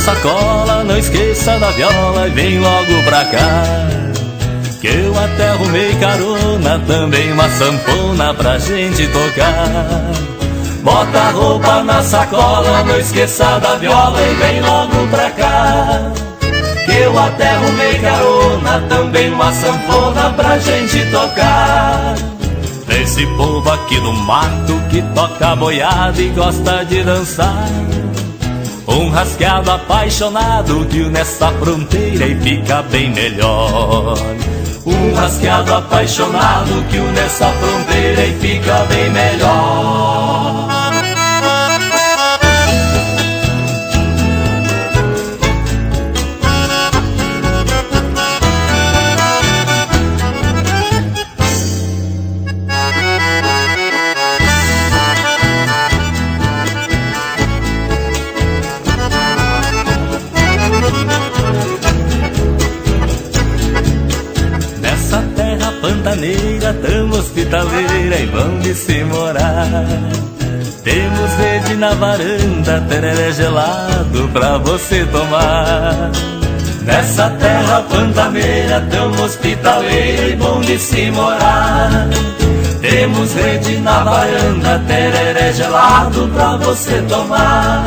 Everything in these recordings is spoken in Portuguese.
sacola, não esqueça da viola e vem logo pra cá, que eu até arrumei carona, também uma sanfona pra gente tocar. Bota a roupa na sacola, não esqueça da viola e vem logo pra cá, que eu até arrumei carona, também uma sanfona pra gente tocar. Esse povo aqui do mato que toca boiada e gosta de dançar, um rasqueado apaixonado que une essa fronteira e fica bem melhor. Um rasqueado apaixonado que une essa fronteira e fica bem melhor. Pantaneira, tamo hospitaleira e vamos de se morar. Temos rede na varanda, tereré gelado pra você tomar. Nessa terra pantaneira, tamo hospitaleira e vamos de se morar. Temos rede na varanda, tereré gelado pra você tomar.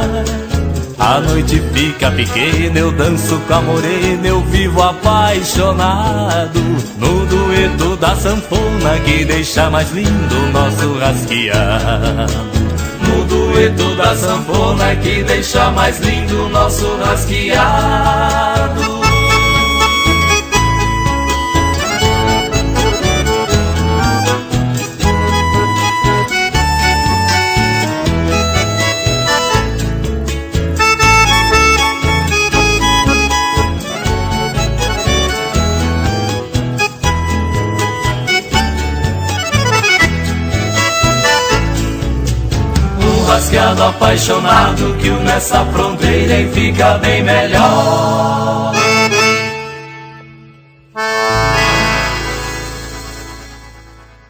A noite fica pequena, eu danço com a morena, eu vivo apaixonado no dueto da sanfona que deixa mais lindo o nosso rasqueado. No dueto da sanfona que deixa mais lindo o nosso rasqueado. Rasqueado apaixonado que une essa fronteira e fica bem melhor.